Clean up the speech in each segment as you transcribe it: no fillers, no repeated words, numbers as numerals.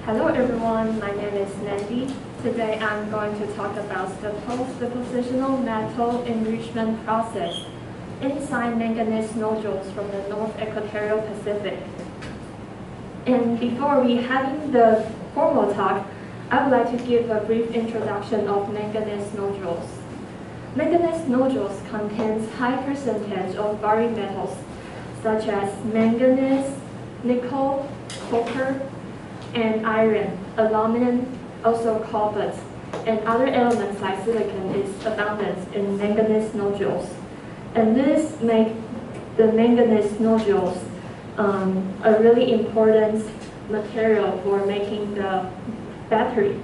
Hello everyone, my name is Mandy. Today I'm going to talk about the post-depositional metal enrichment process inside manganese nodules from the North Equatorial Pacific. And before we having the formal talk, I would like to give a brief introduction of manganese nodules. Manganese nodules contains high percentage of baric metals such as manganese, nickel, copper, and iron, aluminum, also cobalt, and other elements like silicon is abundant in manganese nodules. And this makes the manganese nodules a really important material for making the battery.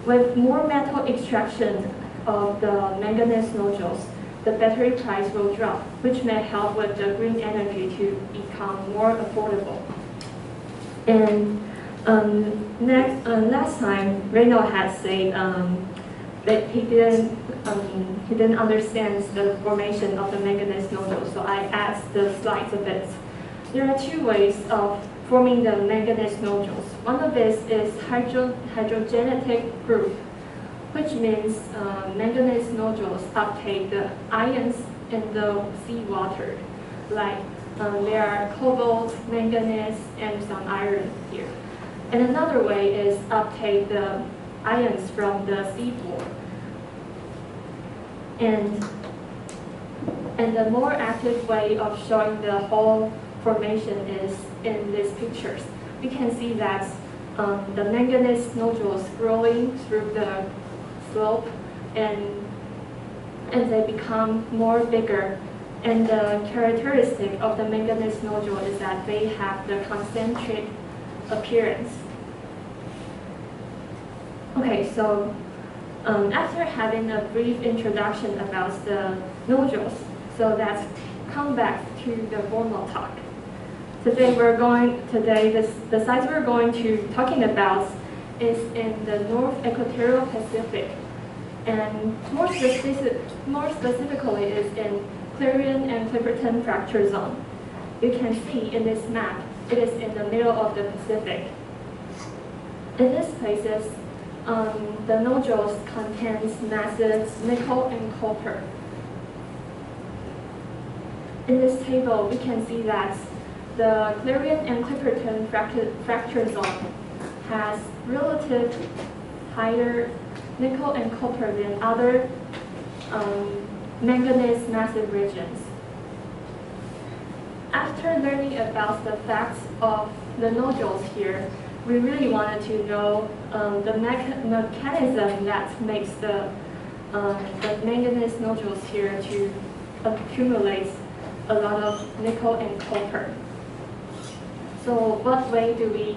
With more metal extraction of the manganese nodules, the battery price will drop, which may help with the green energy to become more affordable. And last time, Reno had said that he didn't understand the formation of the manganese nodules, so I asked the slides a bit. There are two ways of forming the manganese nodules. One of this is hydrogenetic group, which means manganese nodules uptake the ions in the seawater, like there are cobalt, manganese, and some iron here. And another way is uptake the ions from the seafloor. And the more active way of showing the whole formation is in these pictures. We can see that the manganese nodules growing through the slope and they become more bigger. And the characteristic of the manganese nodule is that they have the concentric appearance. Okay, so after having a brief introduction about the nodules, so let's come back to the formal talk. Today the sites we're going to talking about is in the North Equatorial Pacific, and more specifically is in Clarion and Clipperton fracture zone. You can see in this map, it is in the middle of the Pacific. In these places, the nodules contains massive nickel and copper. In this table, we can see that the Clarion and Clipperton fracture zone has relative higher nickel and copper than other manganese massive regions. After learning about the facts of the nodules here, we really wanted to know the mechanism that makes the manganese nodules here to accumulate a lot of nickel and copper. So what way do we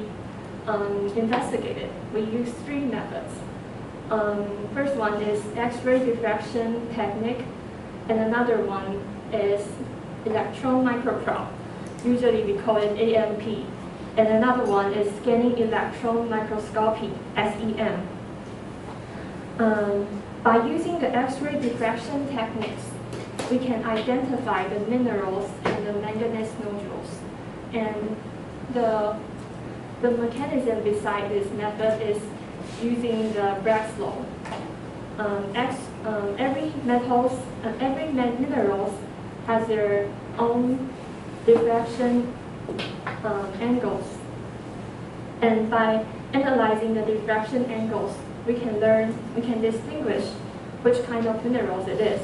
investigate it? We use three methods. First one is X-ray diffraction technique, and another one is electron microprobe. Usually we call it AMP. And another one is scanning electron microscopy, SEM. By using the X-ray diffraction techniques, we can identify the minerals in the manganese nodules. And the mechanism beside this method is using the Bragg's law. Every minerals has their own diffraction angles, and by analyzing the diffraction angles, we can distinguish which kind of minerals it is.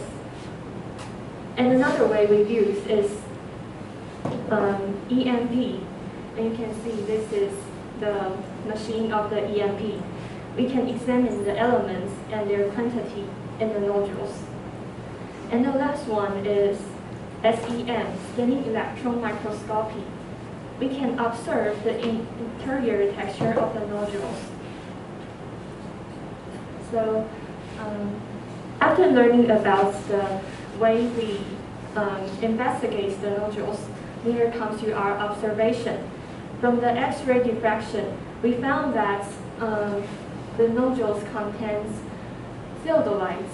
And another way we use is EMP, and you can see this is the machine of the EMP. We can examine the elements and their quantity in the nodules. And the last one is SEM, scanning electron microscopy. We can observe the interior texture of the nodules. So after learning about the way we investigate the nodules, here comes to our observation. From the X-ray diffraction, we found that the nodules contains theodolites,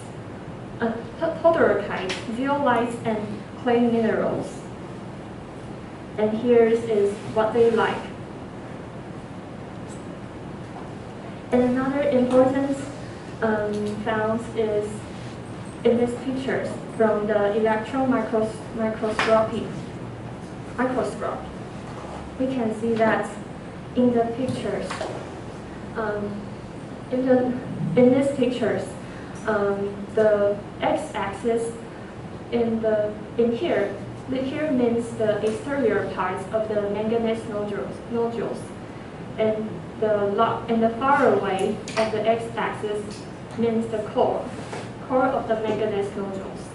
todorokites, zeolites, and clay minerals. And here is what they like. And another important found is in these pictures from the electron microscope. We can see that in the pictures, in these pictures, the x-axis in here means the exterior parts of the manganese nodules, and the far away of the x-axis means the core of the manganese nodules.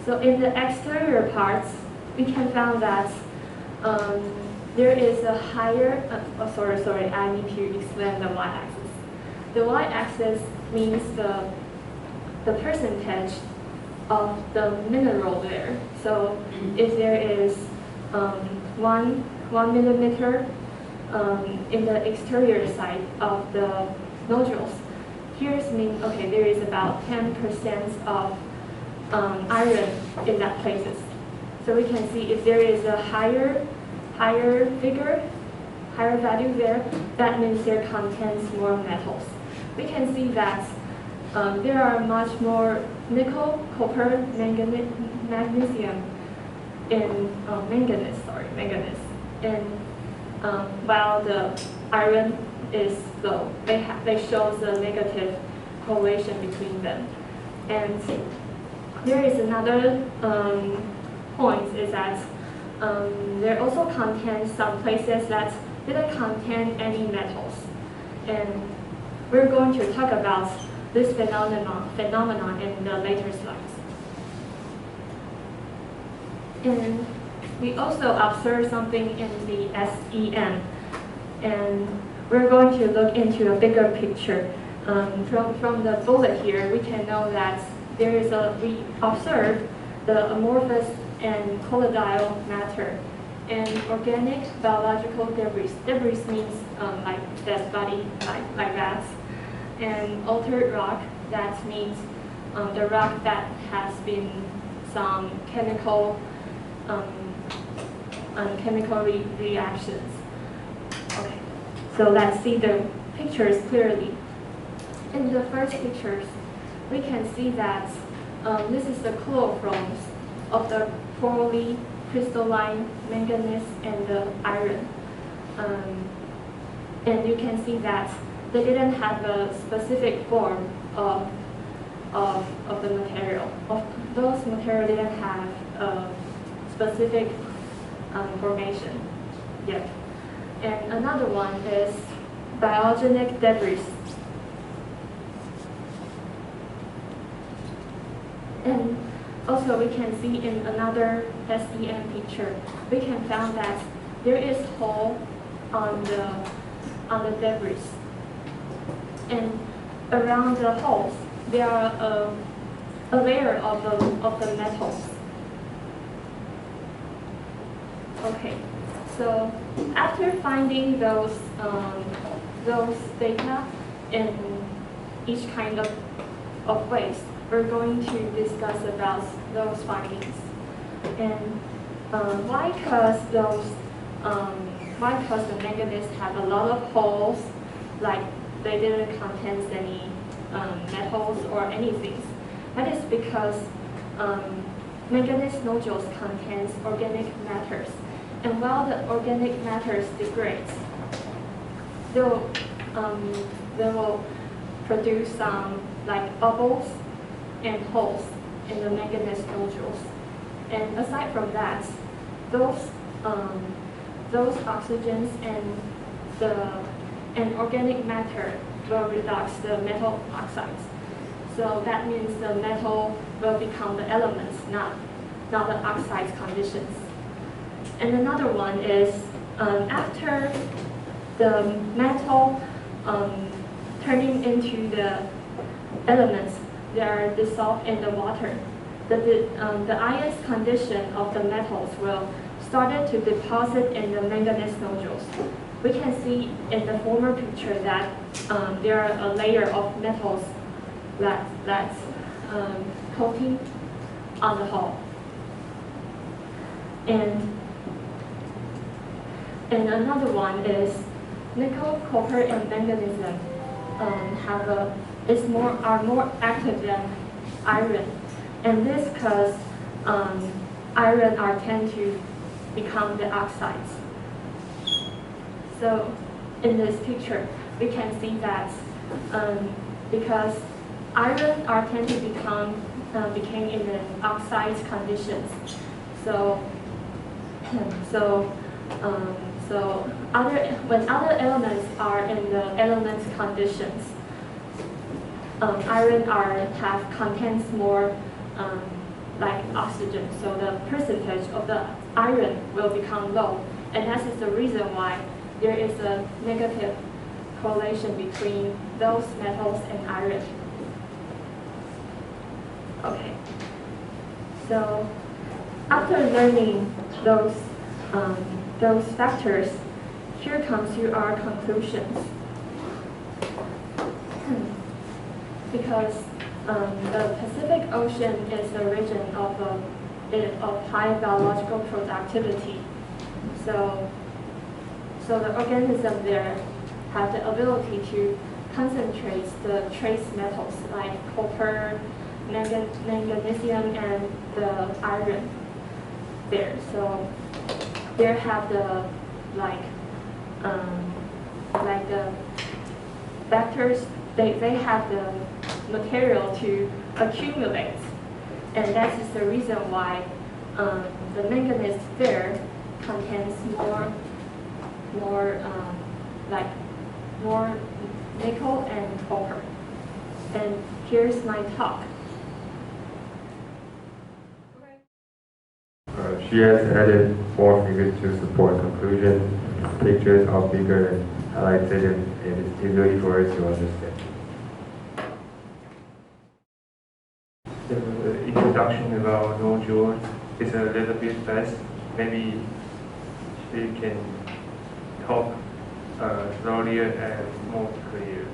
So in the exterior parts, we can find that there is a higher. Sorry, I need to explain the y-axis. The y-axis means the percentage of the mineral there. So if there is 1 millimeter in the exterior side of the nodules, here's mean there is about 10% of iron in that places. So we can see if there is a higher value there, that means there contains more metals. We can see that there are much more nickel, copper, magnesium in manganese. And while the iron is low, they show the negative correlation between them. And there is another point is that there also contains some places that didn't contain any metals. And we're going to talk about this phenomenon in the later slides. And we also observe something in the SEM. And we're going to look into a bigger picture. From the bullet here, we can know that we observe the amorphous and colloidal matter and organic biological debris. Debris means like dead body, like that. And altered rock, that means the rock that has been some chemical reactions. Okay, so let's see the pictures clearly. In the first pictures, we can see that this is the chlorophores of the poorly crystalline manganese and the iron. And you can see that they didn't have a specific form of the material. Those materials didn't have a specific formation yet. And another one is biogenic debris. And also we can see in another SEM picture, we can find that there is hole on the debris. And around the holes, there are a layer of the metals. Okay, so after finding those data in each kind of waste, we're going to discuss about those findings and why cause the manganese have a lot of holes, like they didn't contain any metals or anything. That is because manganese nodules contains organic matters, and while the organic matters degrades, they will produce some like bubbles and holes in the manganese nodules. And aside from that, those oxygens and organic matter will reduce the metal oxides. So that means the metal will become the elements, not the oxide conditions. And another one is after the metal turning into the elements, they are dissolved in the water. The ions condition of the metals will start to deposit in the manganese nodules. We can see in the former picture that there are a layer of metals that's coating on the hull. And another one is nickel, copper, and magnesium. are more active than iron, and this cause iron are tend to become the oxides. So in this picture, we can see that because iron are tend to became in the oxide conditions. So when other elements are in the element conditions, iron contains more like oxygen, so the percentage of the iron will become low, and that is the reason why there is a negative correlation between those metals and iron. Okay, so after learning those factors, here comes to our conclusions. Because the Pacific Ocean is the region of high biological productivity, so the organism there have the ability to concentrate the trace metals like copper, magnesium, and the iron there. So they have the the vectors. They have the material to accumulate, and that is the reason why the manganese there contains more nickel and copper. And here's my talk. She has added 4 figures to support conclusion. Pictures are bigger and highlighted, and it is easily for us to understand. The introduction about nodules is a little bit fast. Maybe she can talk slowly and more clear.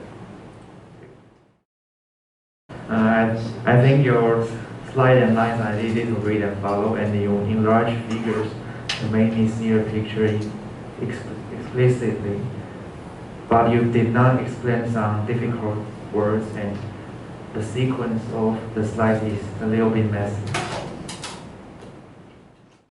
I think your slide and lines are easy to read and follow, and you enlarge figures to make me see the picture explicitly. But you did not explain some difficult words, and the sequence of the slides is a little bit messy.